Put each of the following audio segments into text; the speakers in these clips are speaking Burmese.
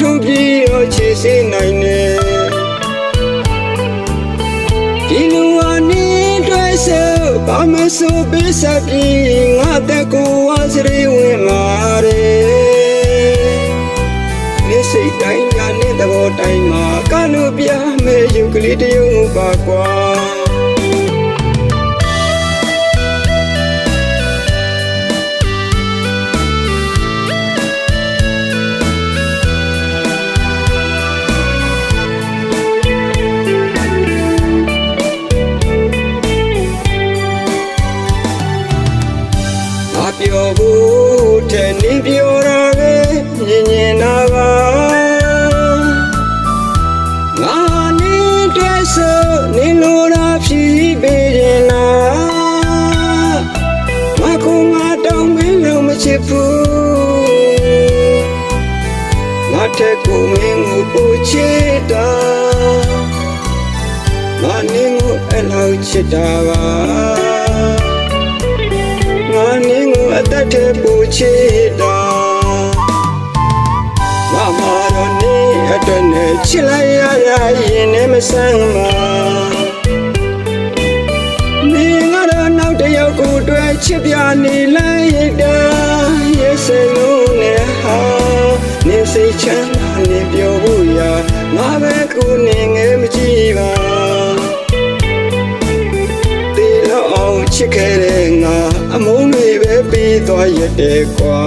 ထုတ်ပြီးတော့ချေစေနိုင်နေဒီလူဟာနေတွေ့ဆိုဘာမဆိုပေးဆက်ပြီးငါတက်ကိုဝါစရိဝင်မာတယ်နေစိတ်တိုင်းညာနဲ့သဘောတိုင်းမှာကလို့ပြမဲ့ယူကလေးတယုံပါကွာပြောဖို့တဲ့နေပြောတာပဲမြင်မြင်နာပါငါနေတွေ့ဆိုနေလိုတာဖြီးပေးရင်လားငါကငါတောင်းမင်းလို့မချစ်ဘူးငါတဲ့ကိုမင်းကိုပို့ချစ်တာငါနေကိုအဲ့လောက်ချစ်တာပါငါနေကိုအသက်ထဲပူချစ်တာငါမာတော့နေအတွက်နဲ့ချစ်လိုက်ရရင်နဲ့မဆန်းပါနေငါတော့နောက်တစ်ယောက်ကိုတွေ့ချစ်ပြနေလိုက်တာရဲ့စိတ်လုံးနဲ့ဟာနေစိတ်ချမ်းသာနေပြောဖို့ရငါပဲကိုနေငယ်မကြည့်ပါချစ်ခဲ့တဲ့ငါအမုန်းတွေပဲပြီးသွားရတဲ့ကွာ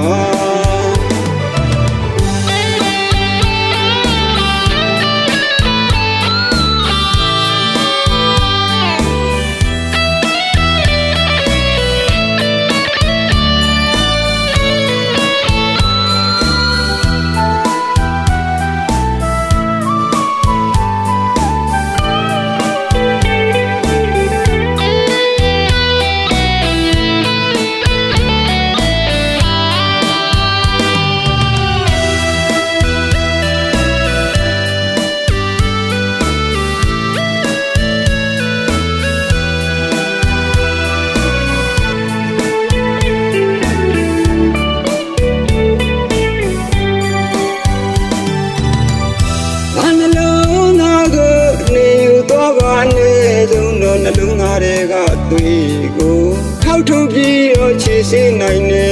နှလုံးသားတွေကသွေးကိုထောက်ထုတ်ပြီးတော့ချေစေနိုင်နေ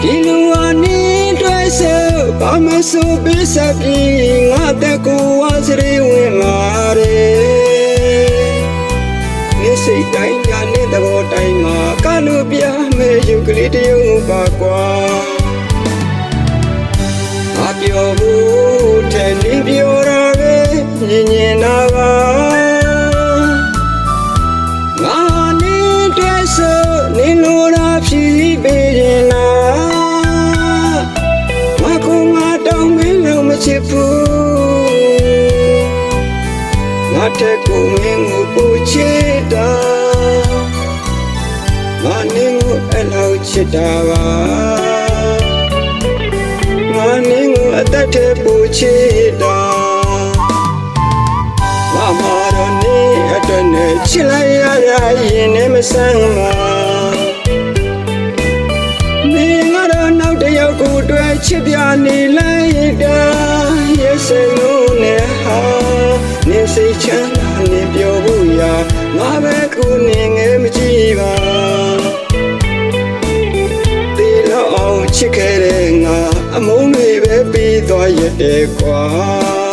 ဒီလူဟာနေတွေ့ဆိုဘာမဆိုပေးဆက်ပြီးငါတက်ကိုဝါစရိဝင်လာတယ်နေစိတ်တိုင်းညာနဲ့သဘောတိုင်းမှာကလို့ပြမဲ့ယူကလေးတယုံပါကွာငါပြောဖို့တဲ့နေပြောတာပဲမြင်မြင်နာပါငါနေတွေ့ဆိုနေလိုတာဖြီးပေးရင်လားငါကငါတောင်းမင်းလို့မချစ်ဘူးငါတဲ့ကိုမင်းကိုပို့ချစ်တာငါနေကိုအဲ့လောက်ချစ်တာပါငါနေကိုအသက်ထဲပို့ချစ်တာငါမာတော့နေအတွက်နဲ့ချစ်လိုက်ရရင်နဲ့မဆန်းပါနေငါတော့နောက်တစ်ယောက်ကိုတွေ့ချစ်ပြနေလိုက်တာရဲ့စိတ်လုံးနဲ့ဟာနေစိတ်ချမ်းသာနေပြောဖို့ရငါပဲကိုနေငယ်မကြည့်ပါတေလောက်အောင်ချစ်ခဲ့တဲ့ငါအမုန်းတွေပဲပြီးသွားရတဲ့ကွာ